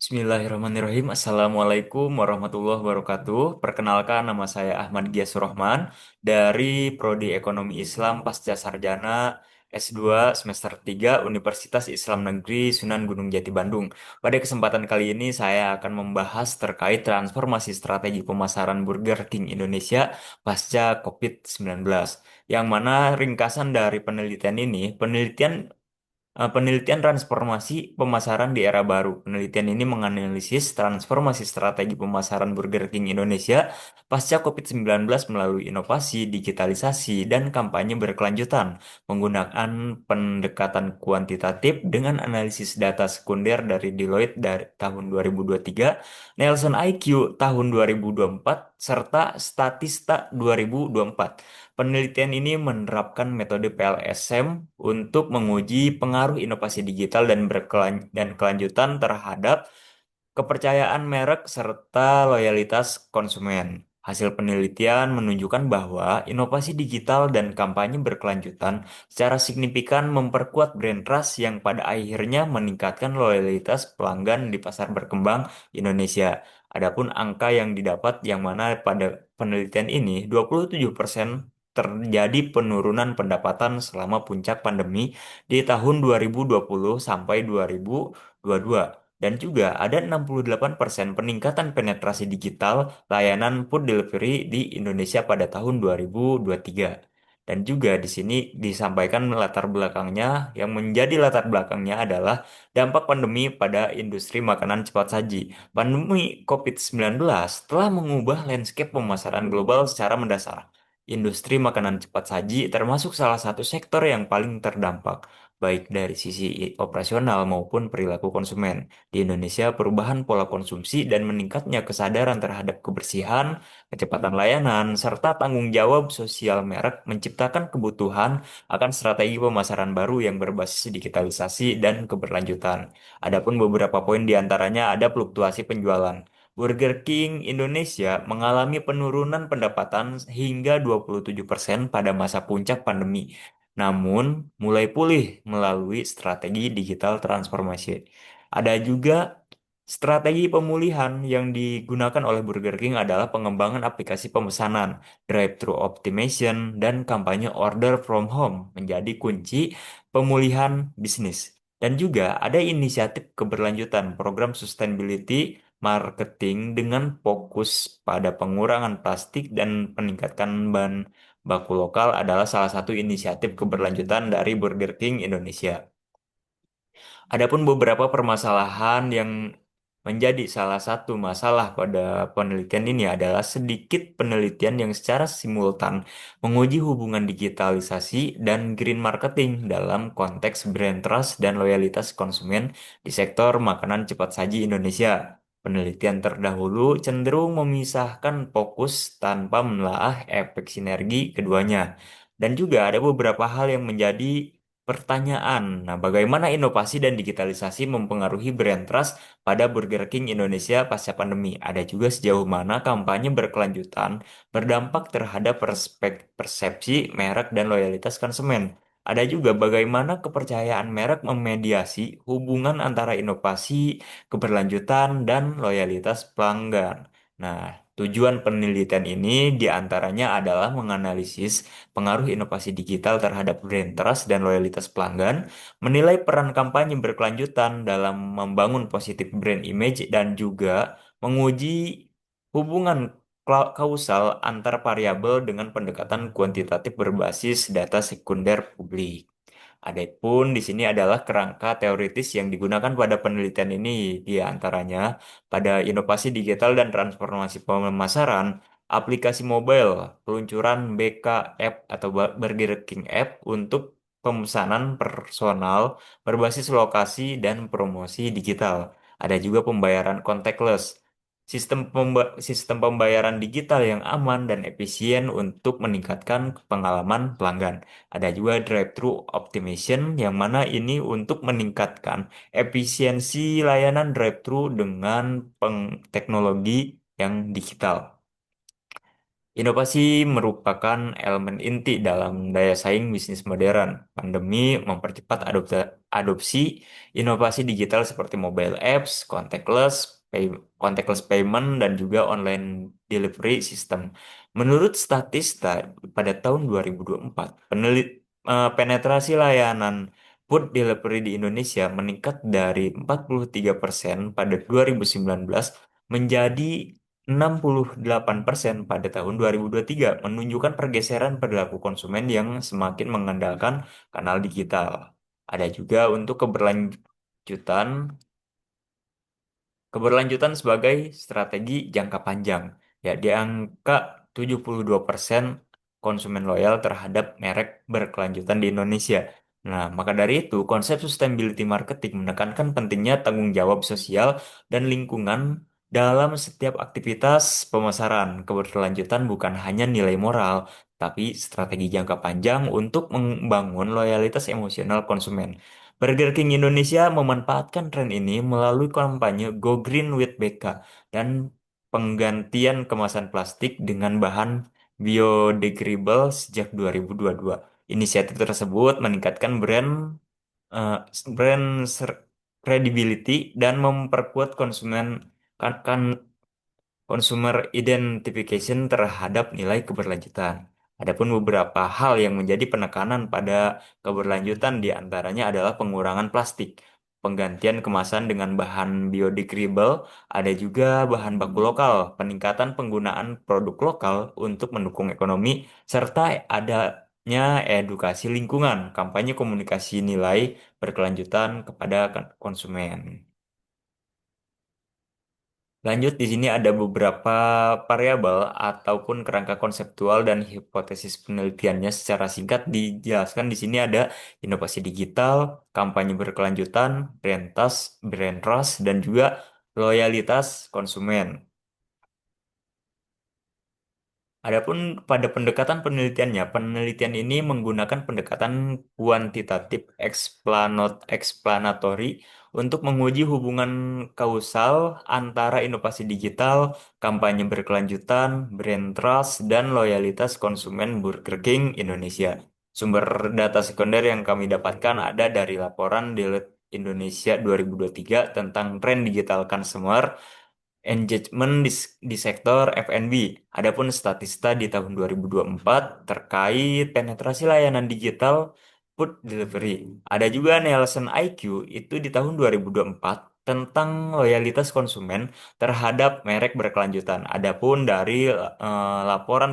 Bismillahirrahmanirrahim. Assalamualaikum warahmatullahi wabarakatuh. Perkenalkan, nama saya Ahmad Gias Rohman dari Prodi Ekonomi Islam Pasca Sarjana S2 semester 3 Universitas Islam Negeri Sunan Gunung Jati Bandung. Pada kesempatan kali ini saya akan membahas terkait transformasi strategi pemasaran Burger King Indonesia pasca COVID-19. Yang mana ringkasan dari penelitian ini, penelitian transformasi pemasaran di era baru. Penelitian ini menganalisis transformasi strategi pemasaran Burger King Indonesia pasca COVID-19 melalui inovasi, digitalisasi, dan kampanye berkelanjutan menggunakan pendekatan kuantitatif dengan analisis data sekunder dari Deloitte dari tahun 2023, Nielsen IQ tahun 2024, serta Statista 2024. Penelitian ini menerapkan metode PLSM untuk menguji pengaruh inovasi digital dan kelanjutan terhadap kepercayaan merek serta loyalitas konsumen. Hasil penelitian menunjukkan bahwa inovasi digital dan kampanye berkelanjutan secara signifikan memperkuat brand trust yang pada akhirnya meningkatkan loyalitas pelanggan di pasar berkembang Indonesia. Adapun angka yang didapat yang mana pada penelitian ini 27% terjadi penurunan pendapatan selama puncak pandemi di tahun 2020 sampai 2022. Dan juga ada 68% peningkatan penetrasi digital layanan food delivery di Indonesia pada tahun 2023. Dan juga di sini disampaikan latar belakangnya, yang menjadi latar belakangnya adalah dampak pandemi pada industri makanan cepat saji. Pandemi COVID-19 telah mengubah landscape pemasaran global secara mendasar. Industri makanan cepat saji termasuk salah satu sektor yang paling terdampak, baik dari sisi operasional maupun perilaku konsumen. Di Indonesia, perubahan pola konsumsi dan meningkatnya kesadaran terhadap kebersihan, kecepatan layanan, serta tanggung jawab sosial merek menciptakan kebutuhan akan strategi pemasaran baru yang berbasis digitalisasi dan keberlanjutan. Adapun beberapa poin diantaranya ada fluktuasi penjualan. Burger King Indonesia mengalami penurunan pendapatan hingga 27% pada masa puncak pandemi, namun mulai pulih melalui strategi digital transformasi. Ada juga strategi pemulihan yang digunakan oleh Burger King adalah pengembangan aplikasi pemesanan, drive-thru optimization, dan kampanye order from home menjadi kunci pemulihan bisnis. Dan juga ada inisiatif keberlanjutan program sustainability marketing dengan fokus pada pengurangan plastik dan peningkatan bahan baku lokal adalah salah satu inisiatif keberlanjutan dari Burger King Indonesia. Adapun beberapa permasalahan yang menjadi salah satu masalah pada penelitian ini adalah sedikit penelitian yang secara simultan menguji hubungan digitalisasi dan green marketing dalam konteks brand trust dan loyalitas konsumen di sektor makanan cepat saji Indonesia. Penelitian terdahulu cenderung memisahkan fokus tanpa menelaah efek sinergi keduanya. Dan juga ada beberapa hal yang menjadi pertanyaan. Nah, bagaimana inovasi dan digitalisasi mempengaruhi brand trust pada Burger King Indonesia pasca pandemi? Ada juga sejauh mana kampanye berkelanjutan berdampak terhadap persepsi merek dan loyalitas konsumen. Ada juga bagaimana kepercayaan merek memediasi hubungan antara inovasi, keberlanjutan, dan loyalitas pelanggan. Nah, tujuan penelitian ini diantaranya adalah menganalisis pengaruh inovasi digital terhadap brand trust dan loyalitas pelanggan, menilai peran kampanye berkelanjutan dalam membangun positif brand image, dan juga menguji hubungan kausal antar variabel dengan pendekatan kuantitatif berbasis data sekunder publik. Adapun di sini adalah kerangka teoritis yang digunakan pada penelitian ini, di antaranya pada inovasi digital dan transformasi pemasaran, aplikasi mobile, peluncuran BK App atau Burger King App untuk pemesanan personal berbasis lokasi dan promosi digital. Ada juga pembayaran contactless. Sistem pembayaran digital yang aman dan efisien untuk meningkatkan pengalaman pelanggan. Ada juga drive-thru optimization yang mana ini untuk meningkatkan efisiensi layanan drive-thru dengan teknologi yang digital. Inovasi merupakan elemen inti dalam daya saing bisnis modern. Pandemi mempercepat adopsi inovasi digital seperti mobile apps, contactless payment, dan juga online delivery system. Menurut statista, pada tahun 2024, penetrasi layanan food delivery di Indonesia meningkat dari 43% pada 2019 menjadi 68% pada tahun 2023, menunjukkan pergeseran perilaku konsumen yang semakin mengandalkan kanal digital. Ada juga untuk keberlanjutan sebagai strategi jangka panjang. Ya, di angka 72% konsumen loyal terhadap merek berkelanjutan di Indonesia. Nah, maka dari itu, konsep sustainability marketing menekankan pentingnya tanggung jawab sosial dan lingkungan dalam setiap aktivitas pemasaran. Keberlanjutan bukan hanya nilai moral, tapi strategi jangka panjang untuk membangun loyalitas emosional konsumen. Burger King Indonesia memanfaatkan tren ini melalui kampanye Go Green with BK dan penggantian kemasan plastik dengan bahan biodegradable sejak 2022. Inisiatif tersebut meningkatkan eh, brand credibility dan memperkuat kan consumer identification terhadap nilai keberlanjutan. Adapun beberapa hal yang menjadi penekanan pada keberlanjutan diantaranya adalah pengurangan plastik, penggantian kemasan dengan bahan biodegradable, ada juga bahan baku lokal, peningkatan penggunaan produk lokal untuk mendukung ekonomi, serta adanya edukasi lingkungan, kampanye komunikasi nilai berkelanjutan kepada konsumen. Lanjut, di sini ada beberapa variabel ataupun kerangka konseptual dan hipotesis penelitiannya secara singkat dijelaskan di sini ada inovasi digital, kampanye berkelanjutan, brand trust, dan juga loyalitas konsumen. Adapun pada pendekatan penelitiannya, penelitian ini menggunakan pendekatan kuantitatif explanatory untuk menguji hubungan kausal antara inovasi digital, kampanye berkelanjutan, brand trust, dan loyalitas konsumen Burger King Indonesia. Sumber data sekunder yang kami dapatkan ada dari laporan Deloitte Indonesia 2023 tentang tren digital consumer engagement di sektor F&B. Adapun statista di tahun 2024 terkait penetrasi layanan digital food delivery. Ada juga Nielsen IQ itu di tahun 2024 tentang loyalitas konsumen terhadap merek berkelanjutan. Adapun dari laporan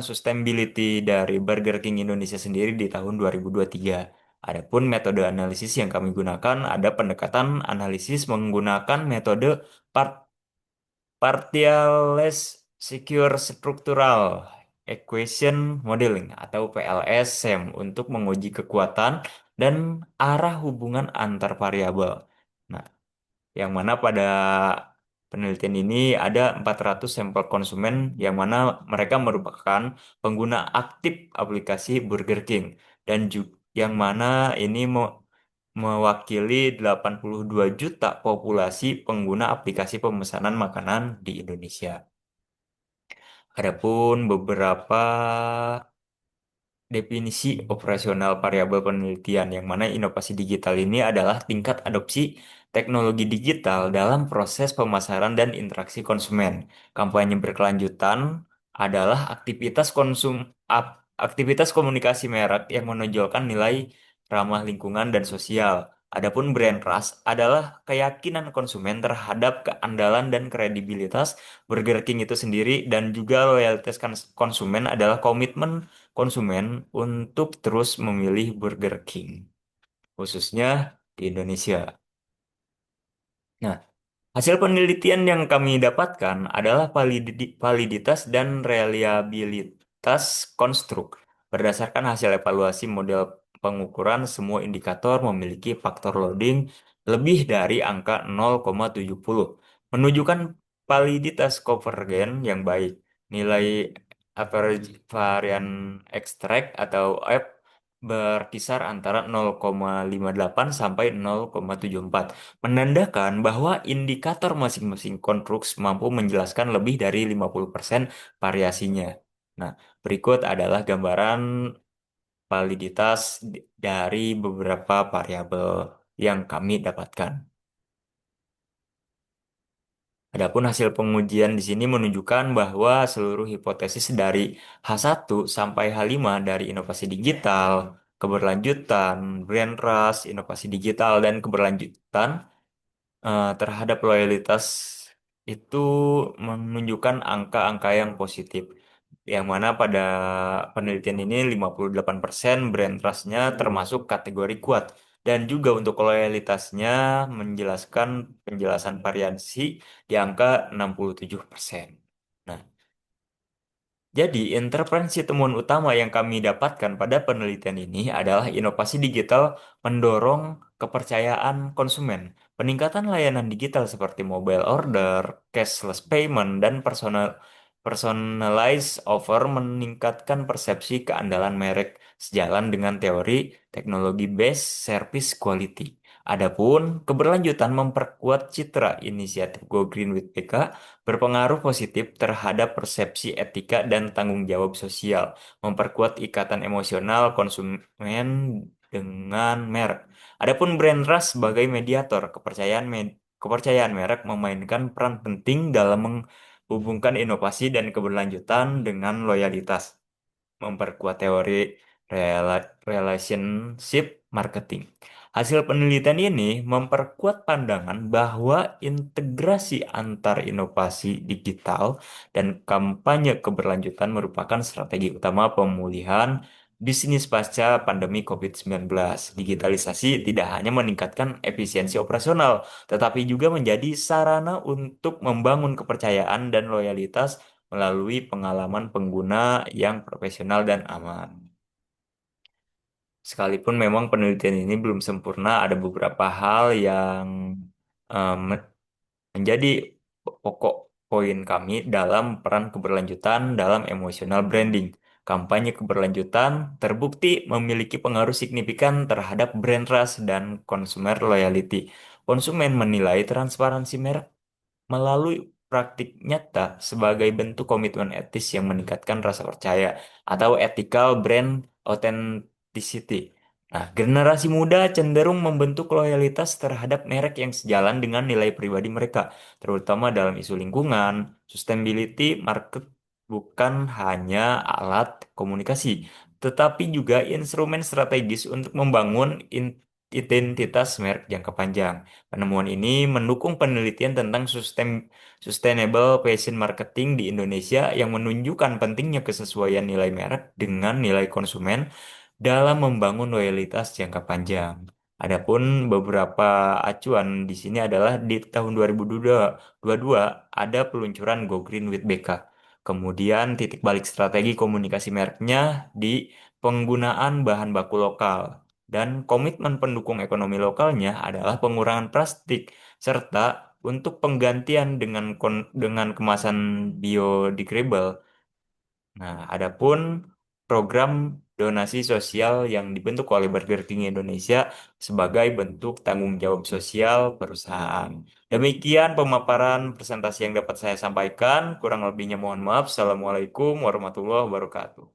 sustainability dari Burger King Indonesia sendiri di tahun 2023. Adapun metode analisis yang kami gunakan ada pendekatan analisis menggunakan metode part partial secure structural equation modeling atau PLS-SEM untuk menguji kekuatan dan arah hubungan antar variabel. Nah, yang mana pada penelitian ini ada 400 sampel konsumen yang mana mereka merupakan pengguna aktif aplikasi Burger King dan yang mana ini mewakili 82 juta populasi pengguna aplikasi pemesanan makanan di Indonesia. Adapun beberapa definisi operasional variabel penelitian yang mana inovasi digital ini adalah tingkat adopsi teknologi digital dalam proses pemasaran dan interaksi konsumen. Kampanye berkelanjutan adalah aktivitas komunikasi merek yang menonjolkan nilai ramah lingkungan dan sosial. Adapun brand trust adalah keyakinan konsumen terhadap keandalan dan kredibilitas Burger King itu sendiri dan juga loyalitas konsumen adalah komitmen konsumen untuk terus memilih Burger King, khususnya di Indonesia. Nah, hasil penelitian yang kami dapatkan adalah validitas dan reliabilitas konstruk. Berdasarkan hasil evaluasi model pengukuran, semua indikator memiliki faktor loading lebih dari angka 0,70, menunjukkan validitas konvergen yang baik. Nilai average varian extract atau F berkisar antara 0,58 sampai 0,74, menandakan bahwa indikator masing-masing konstruksi mampu menjelaskan lebih dari 50% variasinya. Nah, berikut adalah gambaran validitas dari beberapa variabel yang kami dapatkan. Adapun hasil pengujian di sini menunjukkan bahwa seluruh hipotesis dari H1 sampai H5 dari inovasi digital, keberlanjutan, brand trust, inovasi digital, dan keberlanjutan terhadap loyalitas itu menunjukkan angka-angka yang positif. Yang mana pada penelitian ini 58% brand trust-nya termasuk kategori kuat. Dan juga untuk loyalitasnya menjelaskan penjelasan variansi di angka 67%. Nah, jadi, intervensi temuan utama yang kami dapatkan pada penelitian ini adalah inovasi digital mendorong kepercayaan konsumen. Peningkatan layanan digital seperti mobile order, cashless payment, dan personalized offer meningkatkan persepsi keandalan merek sejalan dengan teori teknologi based service quality. Adapun keberlanjutan memperkuat citra inisiatif Go Green with BK berpengaruh positif terhadap persepsi etika dan tanggung jawab sosial, memperkuat ikatan emosional konsumen dengan merek. Adapun brand trust sebagai mediator, kepercayaan merek memainkan peran penting dalam menghubungkan inovasi dan keberlanjutan dengan loyalitas, memperkuat teori relationship marketing. Hasil penelitian ini memperkuat pandangan bahwa integrasi antar inovasi digital dan kampanye keberlanjutan merupakan strategi utama pemulihan bisnis pasca pandemi COVID-19. Digitalisasi tidak hanya meningkatkan efisiensi operasional, tetapi juga menjadi sarana untuk membangun kepercayaan dan loyalitas melalui pengalaman pengguna yang profesional dan aman. Sekalipun memang penelitian ini belum sempurna, ada beberapa hal yang em, menjadi pokok poin kami dalam peran keberlanjutan dalam emotional branding. Kampanye keberlanjutan terbukti memiliki pengaruh signifikan terhadap brand trust dan consumer loyalty. Konsumen menilai transparansi merek melalui praktik nyata sebagai bentuk komitmen etis yang meningkatkan rasa percaya atau ethical brand authenticity. Nah, generasi muda cenderung membentuk loyalitas terhadap merek yang sejalan dengan nilai pribadi mereka, terutama dalam isu lingkungan, sustainability, market bukan hanya alat komunikasi, tetapi juga instrumen strategis untuk membangun identitas merek jangka panjang. Penemuan ini mendukung penelitian tentang sustainable fashion marketing di Indonesia yang menunjukkan pentingnya kesesuaian nilai merek dengan nilai konsumen dalam membangun loyalitas jangka panjang. Adapun beberapa acuan di sini adalah di tahun 2022 ada peluncuran Go Green with BK. Kemudian titik balik strategi komunikasi mereknya di penggunaan bahan baku lokal. Dan komitmen pendukung ekonomi lokalnya adalah pengurangan plastik serta untuk penggantian dengan kemasan biodegradable. Nah, adapun program donasi sosial yang dibentuk oleh Burger King Indonesia sebagai bentuk tanggung jawab sosial perusahaan. Demikian pemaparan presentasi yang dapat saya sampaikan. Kurang lebihnya mohon maaf. Assalamualaikum warahmatullahi wabarakatuh.